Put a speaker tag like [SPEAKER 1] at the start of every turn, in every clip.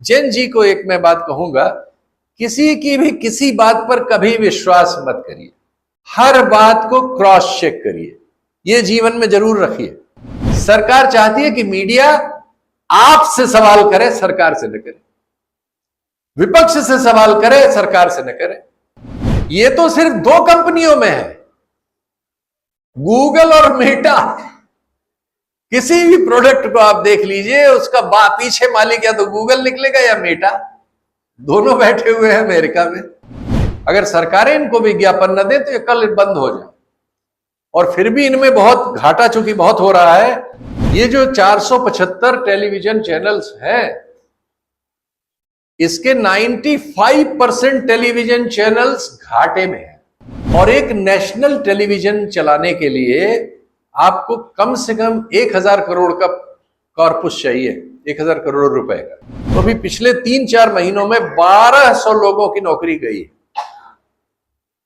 [SPEAKER 1] जैन जी को एक मैं बात कहूंगा, किसी की भी किसी बात पर कभी विश्वास मत करिए, हर बात को क्रॉस चेक करिए, यह जीवन में जरूर रखिए। सरकार चाहती है कि मीडिया आपसे सवाल करे, सरकार से न करे, विपक्ष से सवाल करे, सरकार से न करे। यह तो सिर्फ दो कंपनियों में है, गूगल और मेटा। किसी भी प्रोडक्ट को आप देख लीजिए, उसका पीछे मालिक या तो गूगल निकलेगा या मेटा, दोनों बैठे हुए हैं अमेरिका में। अगर सरकारें इनको विज्ञापन न दें तो ये कल बंद हो जाए। और फिर भी इनमें बहुत घाटा चूंकि बहुत हो रहा है। ये जो 475 टेलीविजन चैनल्स हैं, इसके 95% टेलीविजन चैनल्स घाटे में हैं। और एक नेशनल टेलीविजन चलाने के लिए आपको कम से कम 1000 करोड़ का कॉर्पस चाहिए, 1000 करोड़ रुपए का। तो अभी पिछले 3-4 महीनों में 1200 लोगों की नौकरी गई है।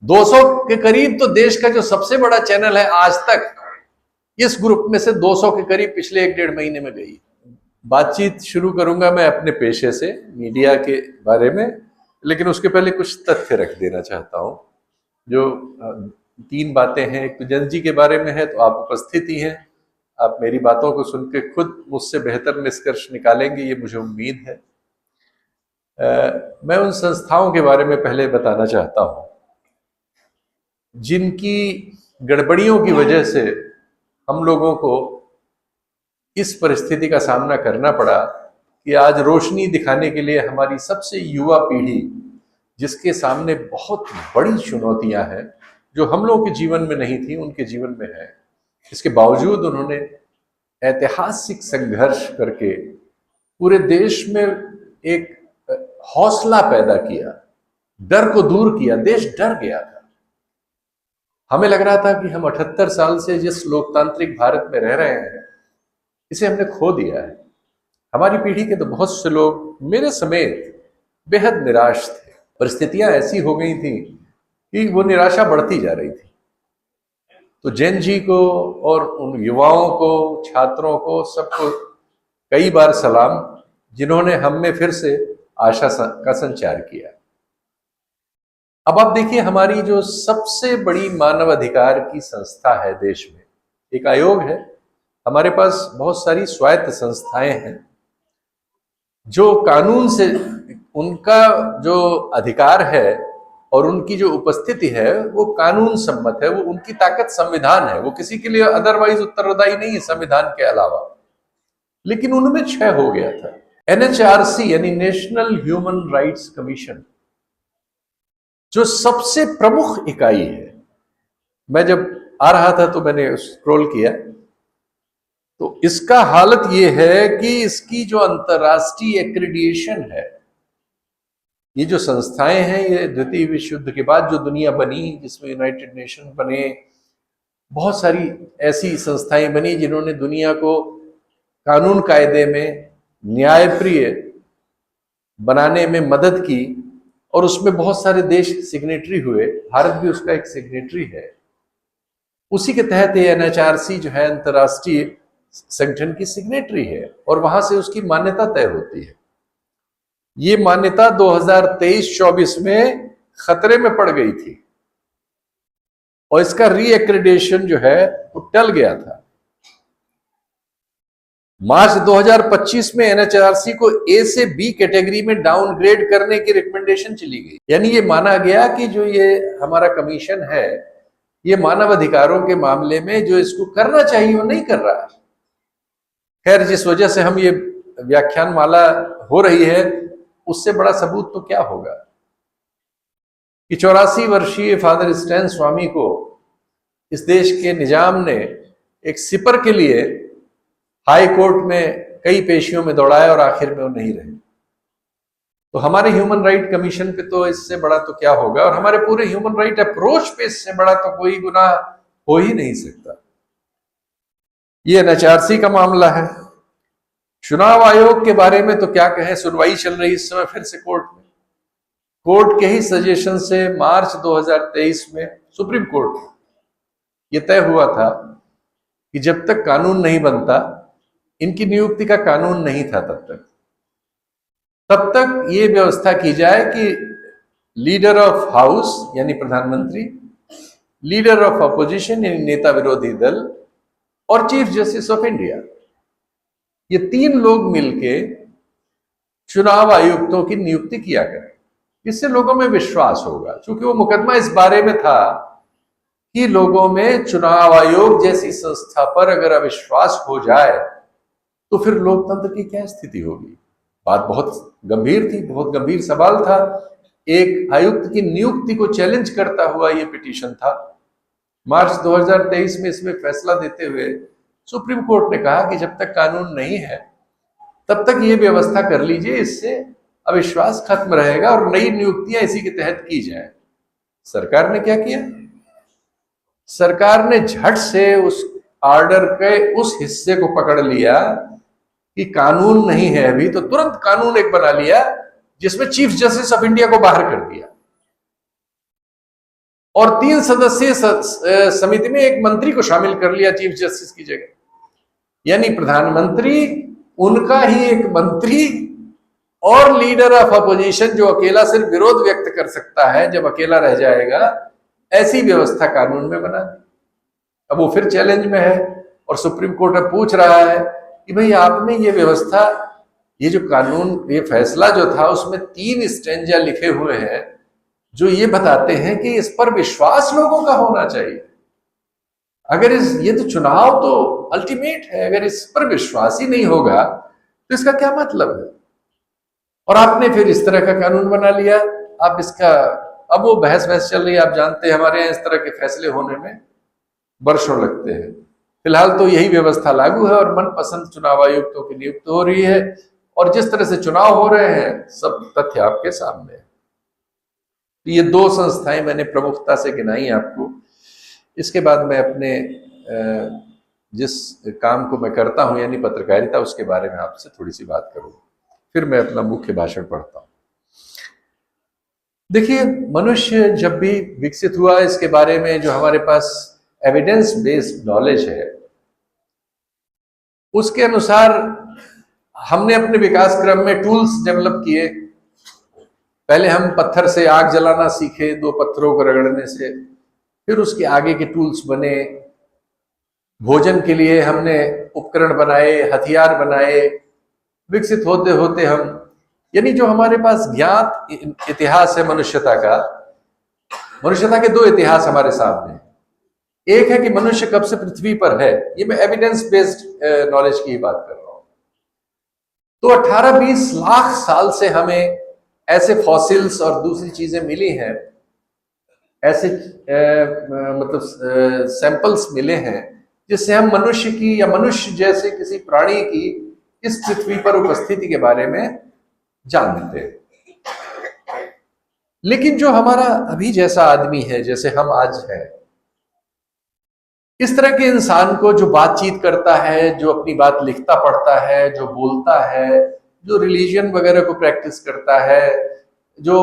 [SPEAKER 1] 200 के करीब तो देश का जो सबसे बड़ा चैनल है आज तक, इस ग्रुप में से 200 के करीब पिछले 1-1.5 महीने में गई। बातचीत शुरू करूंगा मैं अपने पेशे से, मीडिया के बारे में, लेकिन उसके पहले कुछ तथ्य रख देना चाहता हूं। जो 3 बातें हैं, एक तो जैन जी के बारे में है, तो आप उपस्थित ही हैं, आप मेरी बातों को सुन के खुद मुझसे बेहतर निष्कर्ष निकालेंगे, ये मुझे उम्मीद है। मैं उन संस्थाओं के बारे में पहले बताना चाहता हूं जिनकी गड़बड़ियों की वजह से हम लोगों को इस परिस्थिति का सामना करना पड़ा कि आज रोशनी दिखाने के लिए हमारी सबसे युवा पीढ़ी, जिसके सामने बहुत बड़ी चुनौतियां हैं जो हम लोगों के जीवन में नहीं थी, उनके जीवन में है। इसके बावजूद उन्होंने ऐतिहासिक संघर्ष करके पूरे देश में एक हौसला पैदा किया, डर को दूर किया। देश डर गया था। हमें लग रहा था कि हम 78 साल से जिस लोकतांत्रिक भारत में रह रहे हैं, इसे हमने खो दिया है। हमारी पीढ़ी के तो बहुत से लोग, मेरे समेत, बेहद निराश थे। परिस्थितियां ऐसी हो गई थी कि वो निराशा बढ़ती जा रही थी। तो जैन जी को और उन युवाओं को, छात्रों को, सबको कई बार सलाम, जिन्होंने हम में फिर से आशा का संचार किया। अब आप देखिए, हमारी जो सबसे बड़ी मानवाधिकार की संस्था है देश में, एक आयोग है। हमारे पास बहुत सारी स्वायत्त संस्थाएं हैं जो कानून से, उनका जो अधिकार है और उनकी जो उपस्थिति है वो कानून सम्मत है। वो उनकी ताकत संविधान है, वो किसी के लिए अदरवाइज उत्तरदायी नहीं है संविधान के अलावा। लेकिन उनमें क्षय हो गया था। एनएचआरसी यानी नेशनल ह्यूमन राइट्स कमीशन, जो सबसे प्रमुख इकाई है, मैं जब आ रहा था तो मैंने स्क्रॉल किया, तो इसका हालत यह है कि इसकी जो अंतर्राष्ट्रीय एक्रीडिएशन है, ये जो संस्थाएं हैं, ये द्वितीय विश्व युद्ध के बाद जो दुनिया बनी, जिसमें यूनाइटेड नेशन बने, बहुत सारी ऐसी संस्थाएं बनी जिन्होंने दुनिया को कानून कायदे में न्यायप्रिय बनाने में मदद की, और उसमें बहुत सारे देश सिग्नेटरी हुए। भारत भी उसका एक सिग्नेटरी है। उसी के तहत ये एनएचआरसी जो है, अंतर्राष्ट्रीय संगठन की सिग्नेटरी है, और वहां से उसकी मान्यता तय होती है। ये मान्यता 2023-24 में खतरे में पड़ गई थी, और इसका रीएक्रेडिटेशन जो है वो टल गया था। मार्च 2025 में एनएचआरसी को ए से बी कैटेगरी में डाउनग्रेड करने की रिकमेंडेशन चली गई। यानी ये माना गया कि जो ये हमारा कमीशन है, ये मानव अधिकारों के मामले में जो इसको करना चाहिए वो नहीं कर रहा है। खैर, जिस वजह से हम ये व्याख्यान माला हो रही है, उससे बड़ा सबूत तो क्या होगा कि 84 वर्षीय फादर स्टैन स्वामी को इस देश के निजाम ने एक सिपर के लिए हाई कोर्ट में कई पेशियों में दौड़ाया, और आखिर में वो नहीं रहे। तो हमारे ह्यूमन राइट कमीशन पे तो इससे बड़ा तो क्या होगा, और हमारे पूरे ह्यूमन राइट अप्रोच पे इससे बड़ा तो कोई गुनाह हो ही नहीं सकता। ये एनएचआरसी का मामला है। चुनाव आयोग के बारे में तो क्या कहें, सुनवाई चल रही इस समय फिर से कोर्ट में। कोर्ट के ही सजेशन से मार्च 2023 में सुप्रीम कोर्ट ये तय हुआ था कि जब तक कानून नहीं बनता, इनकी नियुक्ति का कानून नहीं था तब तक, तब तक ये व्यवस्था की जाए कि लीडर ऑफ हाउस यानी प्रधानमंत्री, लीडर ऑफ अपोजिशन यानी नेता विरोधी दल, और चीफ जस्टिस ऑफ इंडिया, ये तीन लोग मिलके चुनाव आयुक्तों की नियुक्ति किया करें। इससे लोगों में विश्वास होगा, क्योंकि वो मुकदमा इस बारे में था कि लोगों में चुनाव आयोग जैसी संस्था पर अगर अविश्वास हो जाए तो फिर लोकतंत्र की क्या स्थिति होगी। बात बहुत गंभीर थी, बहुत गंभीर सवाल था। एक आयुक्त की नियुक्ति को चैलेंज करता हुआ यह पिटीशन था। मार्च 2023 में इसमें फैसला देते हुए सुप्रीम कोर्ट ने कहा कि जब तक कानून नहीं है तब तक ये व्यवस्था कर लीजिए, इससे अविश्वास खत्म रहेगा और नई नियुक्तियां इसी के तहत की जाए। सरकार ने क्या किया? सरकार ने झट से उस ऑर्डर के उस हिस्से को पकड़ लिया कि कानून नहीं है अभी, तो तुरंत कानून एक बना लिया जिसमें चीफ जस्टिस ऑफ इंडिया को बाहर कर दिया और 3 सदस्यीय समिति में एक मंत्री को शामिल कर लिया चीफ जस्टिस की जगह। यानी प्रधानमंत्री, उनका ही एक मंत्री और लीडर ऑफ अपोजिशन जो अकेला सिर्फ विरोध व्यक्त कर सकता है जब अकेला रह जाएगा, ऐसी व्यवस्था कानून में बना दी। अब वो फिर चैलेंज में है और सुप्रीम कोर्ट अब पूछ रहा है कि भाई आपने ये व्यवस्था, ये जो कानून, ये फैसला जो था उसमें 3 स्टेंजा लिखे हुए हैं जो ये बताते हैं कि इस पर विश्वास लोगों का होना चाहिए। अगर ये तो चुनाव तो अल्टीमेट है, अगर इस पर विश्वास ही नहीं होगा तो इसका क्या मतलब है? और आपने फिर इस तरह का कानून बना लिया। आप इसका, अब वो बहस चल रही है। आप जानते हैं हमारे यहाँ इस तरह के फैसले होने में वर्षों लगते हैं। फिलहाल तो यही व्यवस्था लागू है और मनपसंद चुनाव आयुक्तों की नियुक्ति हो रही है और जिस तरह से चुनाव हो रहे हैं सब तथ्य आपके सामने है। तो ये 2 संस्थाएं मैंने प्रमुखता से गिनाई आपको। इसके बाद मैं अपने जिस काम को मैं करता हूं यानी पत्रकारिता, उसके बारे में आपसे थोड़ी सी बात करूंगा, फिर मैं अपना मुख्य भाषण पढ़ता हूं। देखिए, मनुष्य जब भी विकसित हुआ, इसके बारे में जो हमारे पास एविडेंस बेस्ड नॉलेज है उसके अनुसार हमने अपने विकास क्रम में टूल्स डेवलप किए। पहले हम पत्थर से आग जलाना सीखे, 2 पत्थरों को रगड़ने से, फिर उसके आगे के टूल्स बने। भोजन के लिए हमने उपकरण बनाए, हथियार बनाए। विकसित होते होते हम, यानी जो हमारे पास ज्ञात इतिहास है मनुष्यता का, मनुष्यता के 2 इतिहास हमारे सामने हैं। एक है कि मनुष्य कब से पृथ्वी पर है, ये मैं एविडेंस बेस्ड नॉलेज की ही बात कर रहा हूं। तो 18-20 लाख साल से हमें ऐसे फॉसिल्स और दूसरी चीजें मिली हैं, ऐसे मतलब सैंपल्स मिले हैं जिससे हम मनुष्य की या मनुष्य जैसे किसी प्राणी की इस पृथ्वी पर उपस्थिति के बारे में जानते हैं। लेकिन जो हमारा अभी जैसा आदमी है, जैसे हम आज हैं, इस तरह के इंसान को जो बातचीत करता है, जो अपनी बात लिखता पढ़ता है, जो बोलता है, जो रिलीजन वगैरह को प्रैक्टिस करता है, जो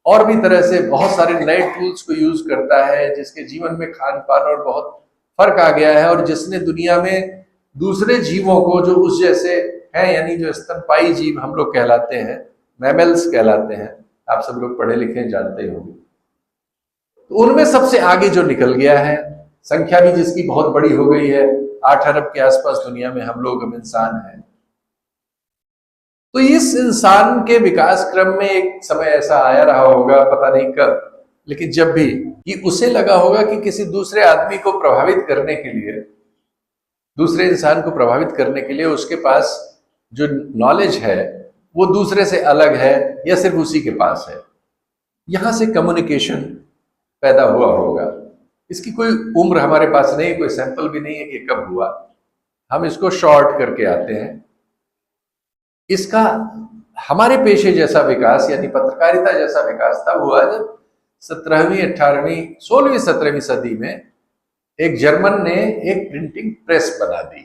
[SPEAKER 1] और भी तरह से बहुत सारे नए टूल्स को यूज करता है, जिसके जीवन में खान पान और बहुत फर्क आ गया है और जिसने दुनिया में दूसरे जीवों को जो उस जैसे हैं, यानी जो स्तनपाई जीव हम लोग कहलाते हैं, मैमल्स कहलाते हैं, आप सब लोग पढ़े लिखे जानते ही होंगे, तो उनमें सबसे आगे जो निकल गया है, संख्या भी जिसकी बहुत बड़ी हो गई है, 8 अरब के आसपास दुनिया में हम लोग, हम इंसान हैं। तो इस इंसान के विकास क्रम में एक समय ऐसा आया रहा होगा, पता नहीं कब, लेकिन जब भी कि उसे लगा होगा कि किसी दूसरे आदमी को प्रभावित करने के लिए, दूसरे इंसान को प्रभावित करने के लिए उसके पास जो नॉलेज है वो दूसरे से अलग है या सिर्फ उसी के पास है। यहां से कम्युनिकेशन पैदा हुआ होगा। इसकी कोई उम्र हमारे पास नहीं, कोई सैंपल भी नहीं है कि कब हुआ। हम इसको शॉर्ट करके आते हैं। इसका हमारे पेशे जैसा विकास यानी पत्रकारिता जैसा विकास था हुआ जब 17वीं 18वीं 16वीं 17वीं सदी में एक जर्मन ने एक प्रिंटिंग प्रेस बना दी,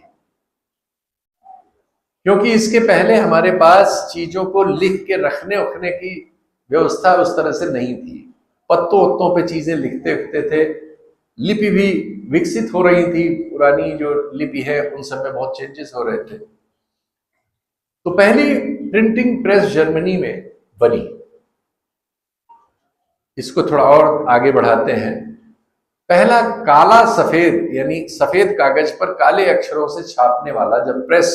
[SPEAKER 1] क्योंकि इसके पहले हमारे पास चीजों को लिख के रखने उखने की व्यवस्था उस तरह से नहीं थी। पत्तों उत्तों पे चीजें लिखते उखते थे। लिपि भी विकसित हो रही थी, पुरानी जो लिपि है उन सब में बहुत चेंजेस हो रहे थे। तो पहली प्रिंटिंग प्रेस जर्मनी में बनी। इसको थोड़ा और आगे बढ़ाते हैं। पहला काला सफेद यानी सफेद कागज पर काले अक्षरों से छापने वाला जब प्रेस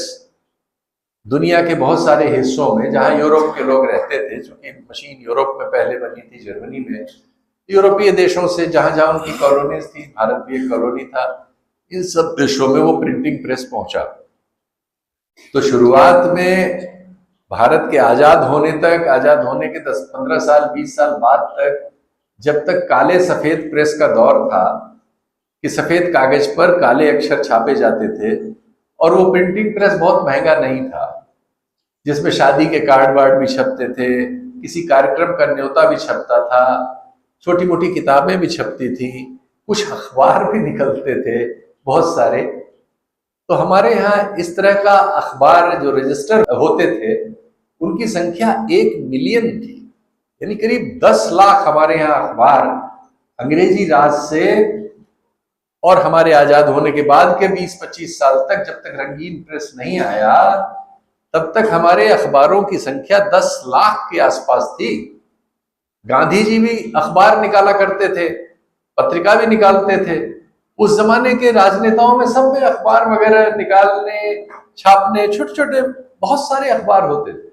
[SPEAKER 1] दुनिया के बहुत सारे हिस्सों में, जहां यूरोप के लोग रहते थे, चूंकि मशीन यूरोप में पहले बनी थी, जर्मनी में, यूरोपीय देशों से जहां जहां उनकी कॉलोनीज थी, भारत भी एक कॉलोनी था, इन सब देशों में वो प्रिंटिंग प्रेस पहुंचा। तो शुरुआत में भारत के आजाद होने तक, आजाद होने के 10-15 साल 20 साल बाद तक, जब तक काले सफेद प्रेस का दौर था कि सफेद कागज पर काले अक्षर छापे जाते थे, और वो प्रिंटिंग प्रेस बहुत महंगा नहीं था, जिसमें शादी के कार्ड वार्ड भी छपते थे, किसी कार्यक्रम का न्योता भी छपता था, छोटी मोटी किताबें भी छपती थी, कुछ अखबार भी निकलते थे बहुत सारे। तो हमारे यहाँ इस तरह का अखबार जो रजिस्टर होते थे उनकी संख्या 1 मिलियन थी, यानी करीब 10 लाख हमारे यहाँ अखबार अंग्रेजी राज से और हमारे आजाद होने के बाद के 20-25 साल तक, जब तक रंगीन प्रेस नहीं आया, तब तक हमारे अखबारों की संख्या 10 लाख के आसपास थी। गांधी जी भी अखबार निकाला करते थे, पत्रिका भी निकालते थे। उस जमाने के राजनेताओं में सब में अखबार वगैरह निकालने, छापने, छोटे छोटे बहुत सारे अखबार होते थे।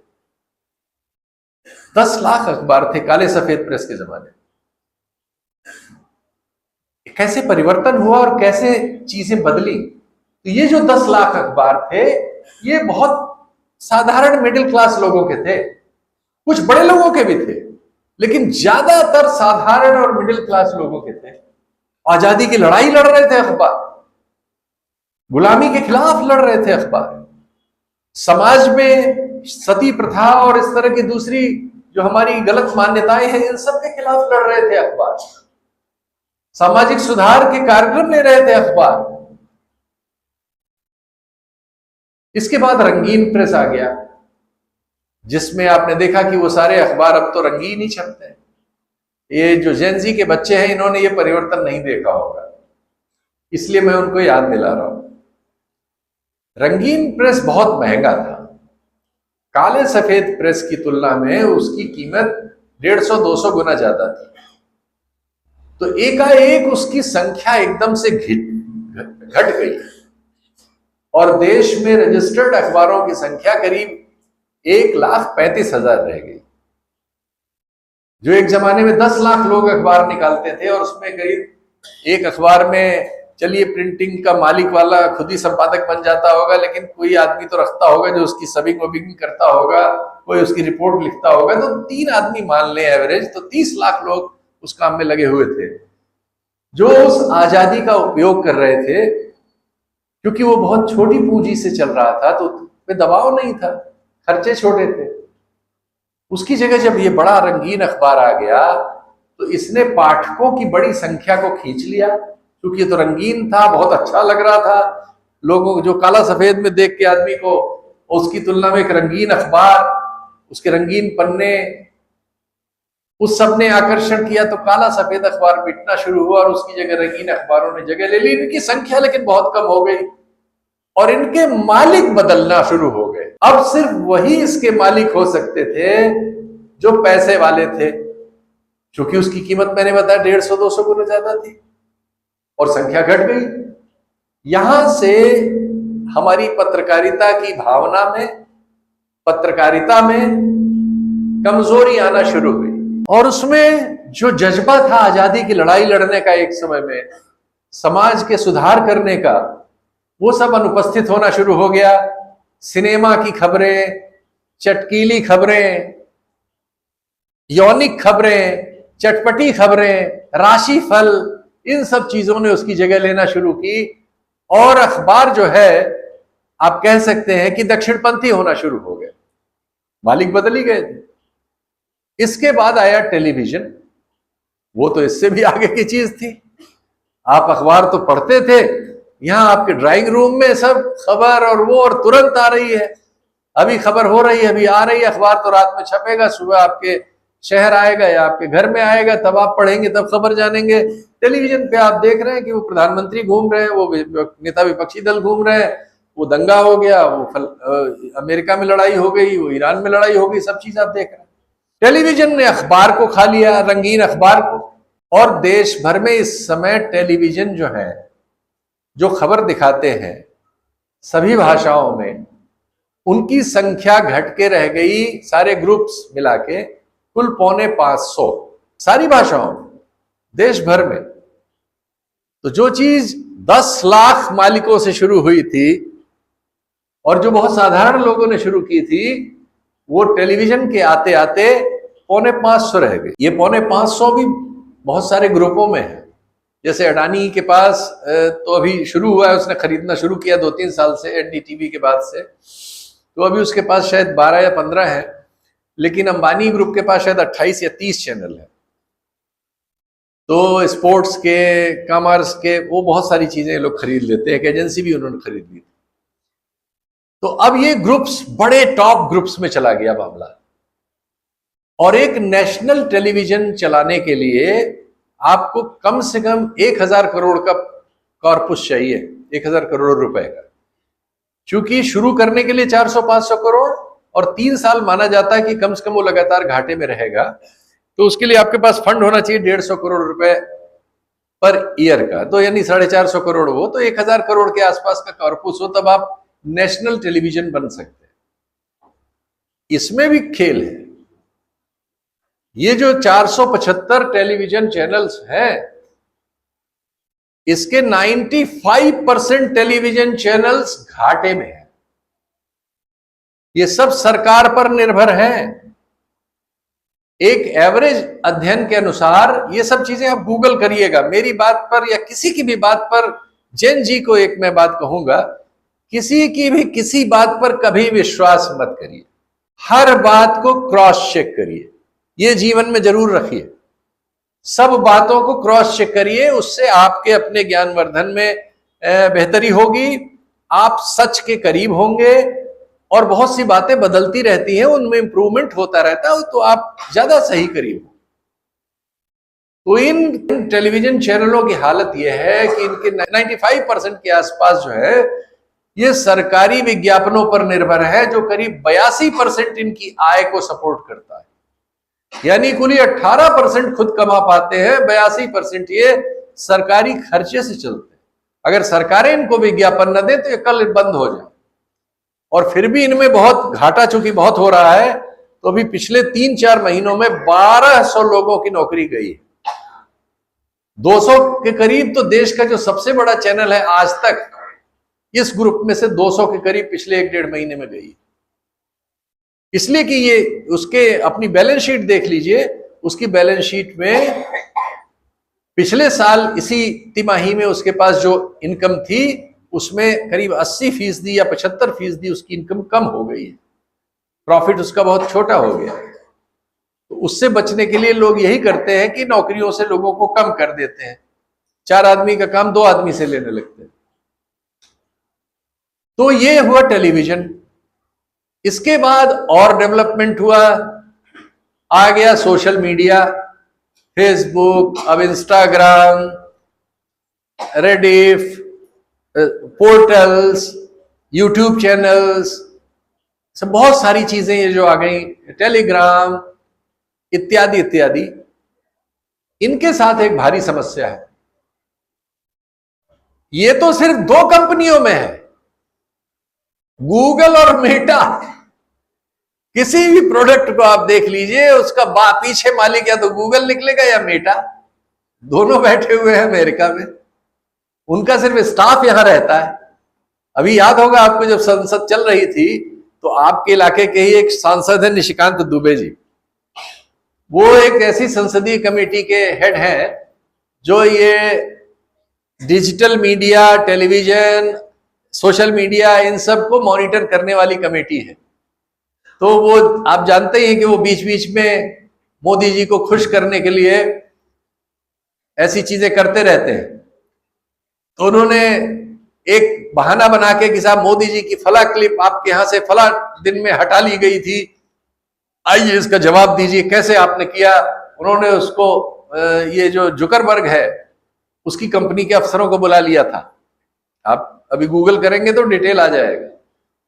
[SPEAKER 1] 10 लाख अखबार थे काले सफेद प्रेस के जमाने। कैसे परिवर्तन हुआ और कैसे चीजें बदली। तो ये जो 10 लाख अखबार थे, ये बहुत साधारण मिडिल क्लास लोगों के थे, कुछ बड़े लोगों के भी थे, लेकिन ज्यादातर साधारण और मिडिल क्लास लोगों के थे। आजादी की लड़ाई लड़ रहे थे अखबार, गुलामी के खिलाफ लड़ रहे थे अखबार, समाज में सती प्रथा और इस तरह की दूसरी जो हमारी गलत मान्यताएं हैं, इन सब के खिलाफ लड़ रहे थे अखबार, सामाजिक सुधार के कार्यक्रम ले रहे थे अखबार। इसके बाद रंगीन प्रेस आ गया, जिसमें आपने देखा कि वो सारे अखबार अब तो रंगीन ही छपते हैं। ये जो जेनजी के बच्चे हैं, इन्होंने ये परिवर्तन नहीं देखा होगा, इसलिए मैं उनको याद दिला रहा हूं। रंगीन प्रेस बहुत महंगा था, काले सफेद प्रेस की तुलना में उसकी कीमत 150-200 गुना ज्यादा थी। तो एकाएक उसकी संख्या एकदम से घट गई और देश में रजिस्टर्ड अखबारों की संख्या करीब 1,35,000 रह गई। जो एक जमाने में 10 लाख लोग अखबार निकालते थे और उसमें करीब एक अखबार में, चलिए प्रिंटिंग का मालिक वाला खुद ही संपादक बन जाता होगा, लेकिन कोई आदमी तो रखता होगा जो उसकी सबिंग वबिंग करता होगा, कोई उसकी रिपोर्ट लिखता होगा, तो 3 आदमी मान ले एवरेज, तो 30 लाख लोग उस काम में लगे हुए थे, जो उस आजादी का उपयोग कर रहे थे। क्योंकि वो बहुत छोटी पूंजी से चल रहा था, तो पे दबाव नहीं था, खर्चे छोटे थे। उसकी जगह जब ये बड़ा रंगीन अखबार आ गया, तो इसने पाठकों की बड़ी संख्या को खींच लिया, क्योंकि ये तो रंगीन था, बहुत अच्छा लग रहा था लोगों को। जो काला सफेद में देख के आदमी को, उसकी तुलना में एक रंगीन अखबार, उसके रंगीन पन्ने, उस सब ने आकर्षण किया। तो काला सफेद अखबार बिकना शुरू हुआ और उसकी जगह रंगीन अखबारों ने जगह ले ली। इनकी संख्या लेकिन बहुत कम हो गई और इनके मालिक बदलना शुरू हो गए। अब सिर्फ वही इसके मालिक हो सकते थे जो पैसे वाले थे, क्योंकि उसकी कीमत मैंने बताया 150-200 गुना ज्यादा थी और संख्या घट गई। यहां से हमारी पत्रकारिता की भावना में, पत्रकारिता में कमजोरी आना शुरू हुई और उसमें जो जज्बा था आजादी की लड़ाई लड़ने का, एक समय में समाज के सुधार करने का, वो सब अनुपस्थित होना शुरू हो गया। सिनेमा की खबरें, चटकीली खबरें, यौनिक खबरें, चटपटी खबरें, राशिफल, इन सब चीजों ने उसकी जगह लेना शुरू की और अखबार जो है, आप कह सकते हैं कि दक्षिणपंथी होना शुरू हो गए, मालिक बदल ही गए थे। इसके बाद आया टेलीविजन, वो तो इससे भी आगे की चीज थी। आप अखबार तो पढ़ते थे, यहां आपके ड्राइंग रूम में सब खबर और वो, और तुरंत आ रही है, अभी खबर हो रही है, अभी आ रही है। अखबार तो रात में छपेगा, सुबह आपके शहर आएगा या आपके घर में आएगा, तब आप पढ़ेंगे, तब खबर जानेंगे। टेलीविजन पे आप देख रहे हैं कि वो प्रधानमंत्री घूम रहे हैं, वो नेता विपक्षी दल घूम रहे हैं, वो दंगा हो गया, अमेरिका में लड़ाई हो गई, वो ईरान में लड़ाई हो गई, सब चीज आप देख रहे हैं। टेलीविजन ने अखबार को खा लिया, रंगीन अखबार को। और देश भर में इस समय टेलीविजन जो है, जो खबर दिखाते हैं सभी भाषाओं में, उनकी संख्या घट के रह गई सारे ग्रुप्स मिला के कुल 450 सारी भाषाओं में, देश भर में। तो जो चीज 10 लाख मालिकों से शुरू हुई थी और जो बहुत साधारण लोगों ने शुरू की थी, वो टेलीविजन के आते आते 450 रह गई। ये 450 भी बहुत सारे ग्रुपों में है। जैसे अडानी के पास तो अभी शुरू हुआ है, उसने खरीदना शुरू किया 2-3 साल से, एनडीटीवी के बाद से, तो अभी उसके पास शायद 12 या 15 है। लेकिन अंबानी ग्रुप के पास शायद 28 या 30 चैनल है। तो स्पोर्ट्स के, कॉमर्स के, वो बहुत सारी चीजें लोग खरीद लेते हैं। एक एजेंसी भी उन्होंने खरीद ली। तो अब ये ग्रुप्स बड़े टॉप ग्रुप्स में चला गया मामला। और एक नेशनल टेलीविजन चलाने के लिए आपको कम से कम 1000 करोड़ का कॉर्पस चाहिए, 1000 करोड़ रुपए का। क्योंकि शुरू करने के लिए 400-500 करोड़ और 3 साल माना जाता है कि कम से कम वो लगातार घाटे में रहेगा, तो उसके लिए आपके पास फंड होना चाहिए 150 करोड़ रुपए पर ईयर का। तो यानी 450 करोड़ हो, तो 1000 करोड़ के आसपास का कॉर्पस हो, तब आप नेशनल टेलीविजन बन सकते हैं। इसमें भी खेल है। ये जो 475 टेलीविजन चैनल्स हैं, इसके 95% टेलीविजन चैनल्स घाटे में हैं। ये सब सरकार पर निर्भर हैं। एक एवरेज अध्ययन के अनुसार, ये सब चीजें आप गूगल करिएगा, मेरी बात पर या किसी की भी बात पर, जैन जी को एक मैं बात कहूंगा, किसी की भी किसी बात पर कभी विश्वास मत करिए। हर बात को क्रॉस चेक करिए। ये जीवन में जरूर रखिए, सब बातों को क्रॉस चेक करिए। उससे आपके अपने ज्ञानवर्धन में बेहतरी होगी, आप सच के करीब होंगे। और बहुत सी बातें बदलती रहती हैं, उनमें इंप्रूवमेंट होता रहता है, तो आप ज्यादा सही करीब हो। तो इन टेलीविजन चैनलों की हालत यह है कि इनके 95% के आसपास जो है, ये सरकारी विज्ञापनों पर निर्भर है, जो करीब 82% इनकी आय को सपोर्ट करता है। यानी कुल 18% खुद कमा पाते हैं, 82% ये सरकारी खर्चे से चलते हैं। अगर सरकारें इनको विज्ञापन न दें तो ये कल बंद हो जाए। और फिर भी इनमें बहुत घाटा चूंकि बहुत हो रहा है, तो अभी पिछले 3-4 महीनों में 1200 लोगों की नौकरी गई है। 200 के करीब तो देश का जो सबसे बड़ा चैनल है आज तक, इस ग्रुप में से 200 के करीब पिछले 1-1.5 महीने में गई। इसलिए कि ये उसके अपनी बैलेंस शीट देख लीजिए, उसकी बैलेंस शीट में पिछले साल इसी तिमाही में उसके पास जो इनकम थी, उसमें करीब 80% या 75% उसकी इनकम कम हो गई है। प्रॉफिट उसका बहुत छोटा हो गया। तो उससे बचने के लिए लोग यही करते हैं कि नौकरियों से लोगों को कम कर देते हैं, 4 आदमी का काम 2 आदमी से लेने लगते हैं। तो ये हुआ टेलीविजन। इसके बाद और डेवलपमेंट हुआ, आ गया सोशल मीडिया, फेसबुक, अब Instagram, Rediff, portals, YouTube channels, सब बहुत सारी चीजें ये जो आ गई, टेलीग्राम इत्यादि इत्यादि। इनके साथ एक भारी समस्या है। ये तो सिर्फ 2 कंपनियों में है, गूगल और मेटा। किसी भी प्रोडक्ट को आप देख लीजिए, उसका पीछे मालिक या तो गूगल निकलेगा या मेटा। दोनों बैठे हुए हैं अमेरिका में, उनका सिर्फ स्टाफ यहां रहता है। अभी याद होगा आपको, जब संसद चल रही थी तो आपके इलाके के ही एक सांसद है निशिकांत दुबे जी, वो एक ऐसी संसदीय कमेटी के हेड हैं जो ये digital media, television, social media, इन सब को मॉनिटर करने वाली कमेटी है। तो वो आप जानते ही हैं कि वो बीच बीच में मोदी जी को खुश करने के लिए ऐसी चीजें करते रहते हैं। तो उन्होंने एक बहाना बना के कि साहब मोदी जी की फला क्लिप आपके यहां से फला दिन में हटा ली गई थी, आइए इसका जवाब दीजिए, कैसे आपने किया। उन्होंने उसको ये जो जुकरबर्ग है उसकी कंपनी के अफसरों को बुला लिया था। आप अभी गूगल करेंगे तो डिटेल आ जाएगा।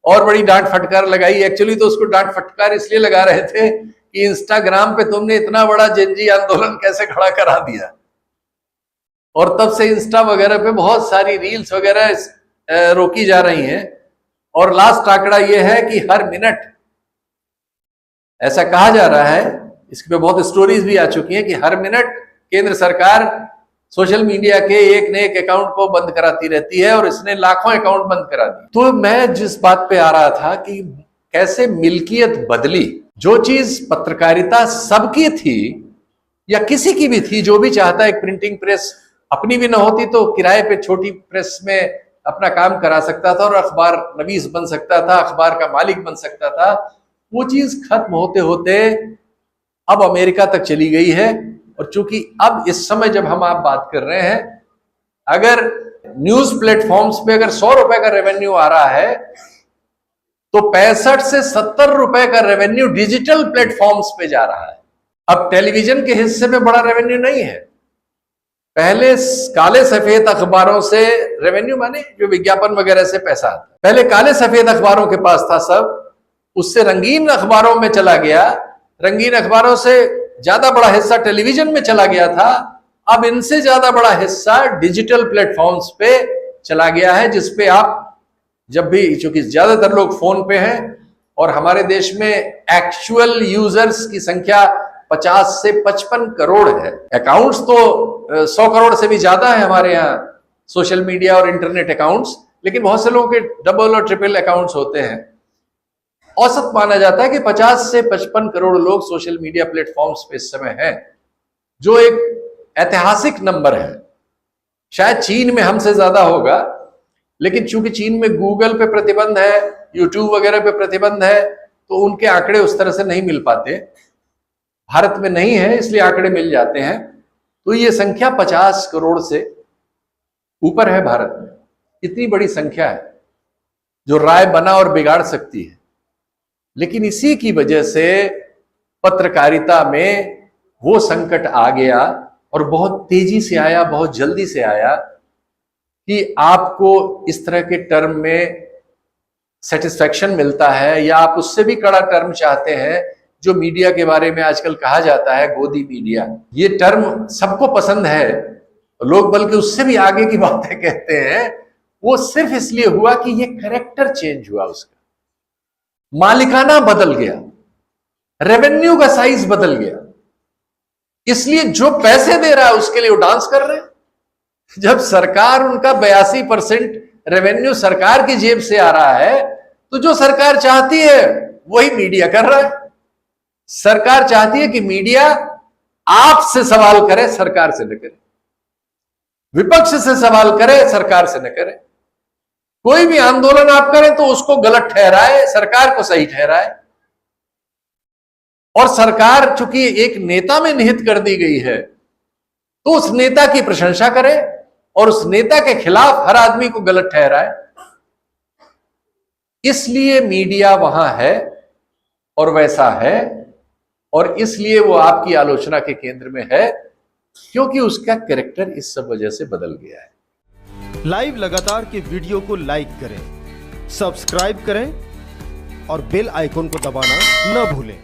[SPEAKER 1] और बड़ी डांट फटकार लगाई, एक्चुअली तो उसको डांट फटकार इसलिए लगा रहे थे कि इंस्टाग्राम पे तुमने इतना बड़ा जेनजी आंदोलन कैसे खड़ा करा दिया। और तब से इंस्टा वगैरह पे बहुत सारी रील्स वगैरह रोकी जा रही हैं। और लास्ट आंकड़ा यह है कि हर मिनट, ऐसा कहा जा रहा है, इसके पे बहुत स्टोरीज भी आ चुकी हैं, कि हर मिनट केंद्र सरकार सोशल मीडिया के एक न एक अकाउंट को बंद कराती रहती है, और इसने लाखों अकाउंट बंद करा दिए। तो मैं जिस बात पे आ रहा था कि कैसे मिल्कियत बदली, जो चीज पत्रकारिता सबकी थी या किसी की भी थी, जो भी चाहता है, एक प्रिंटिंग प्रेस अपनी भी ना होती तो किराए पे छोटी प्रेस में अपना काम करा सकता था और अखबार नवीस बन सकता था, अखबार का मालिक बन सकता था, वो चीज खत्म होते होते अब अमेरिका तक चली गई है। और चूंकि अब इस समय जब हम आप बात कर रहे हैं, अगर न्यूज प्लेटफॉर्म्स पे अगर 100 रुपए का रेवेन्यू आ रहा है तो 65 से 70 रुपए का रेवेन्यू डिजिटल प्लेटफॉर्म्स पे जा रहा है। अब टेलीविजन के हिस्से में बड़ा रेवेन्यू नहीं है। पहले काले सफेद अखबारों से रेवेन्यू, माने जो विज्ञापन वगैरह से पैसा आता, पहले काले सफेद अखबारों के पास था सब, उससे रंगीन अखबारों में चला गया, रंगीन अखबारों से ज्यादा बड़ा हिस्सा टेलीविजन में चला गया था। अब इनसे ज्यादा बड़ा हिस्सा डिजिटल प्लेटफॉर्म्स पे चला गया है, जिसपे आप जब भी, चूंकि ज्यादातर लोग फोन पे हैं और हमारे देश में एक्चुअल यूजर्स की संख्या 50 से 55 करोड़ है। अकाउंट्स तो 100 करोड़ से भी ज्यादा है हमारे यहाँ, सोशल मीडिया और इंटरनेट अकाउंट्स, लेकिन बहुत से लोगों के डबल और ट्रिपल अकाउंट्स होते हैं। औसत माना जाता है कि 50 से 55 करोड़ लोग सोशल मीडिया प्लेटफॉर्म्स पे इस समय हैं, जो एक ऐतिहासिक नंबर है। शायद चीन में हमसे ज्यादा होगा, लेकिन चूंकि चीन में गूगल पे प्रतिबंध है, यूट्यूब वगैरह पे प्रतिबंध है, तो उनके आंकड़े उस तरह से नहीं मिल पाते। भारत में नहीं है, इसलिए आंकड़े मिल जाते हैं। तो ये संख्या 50 करोड़ से ऊपर है भारत में। इतनी बड़ी संख्या है जो राय बना और बिगाड़ सकती है। लेकिन इसी की वजह से पत्रकारिता में वो संकट आ गया, और बहुत तेजी से आया, बहुत जल्दी से आया, कि आपको इस तरह के टर्म में सेटिस्फेक्शन मिलता है, या आप उससे भी कड़ा टर्म चाहते हैं जो मीडिया के बारे में आजकल कहा जाता है, गोदी मीडिया। ये टर्म सबको पसंद है, लोग बल्कि उससे भी आगे की बातें कहते हैं। वो सिर्फ इसलिए हुआ कि ये कैरेक्टर चेंज हुआ, उसका मालिकाना बदल गया, रेवेन्यू का साइज बदल गया। इसलिए जो पैसे दे रहा है उसके लिए वो डांस कर रहे हैं। जब सरकार, उनका 82% रेवेन्यू सरकार की जेब से आ रहा है, तो जो सरकार चाहती है वही मीडिया कर रहा है। सरकार चाहती है कि मीडिया आपसे सवाल करे, सरकार से न करे, विपक्ष से सवाल करे, सरकार से न करे। कोई भी आंदोलन आप करें तो उसको गलत ठहराए, सरकार को सही ठहराए। और सरकार चूंकि एक नेता में निहित कर दी गई है, तो उस नेता की प्रशंसा करे और उस नेता के खिलाफ हर आदमी को गलत ठहराए। इसलिए मीडिया वहां है और वैसा है, और इसलिए वो आपकी आलोचना के केंद्र में है, क्योंकि उसका कैरेक्टर इस सब वजह से बदल गया है।
[SPEAKER 2] लाइव लगातार के वीडियो को लाइक करें, सब्सक्राइब करें और बेल आइकॉन को दबाना न भूलें।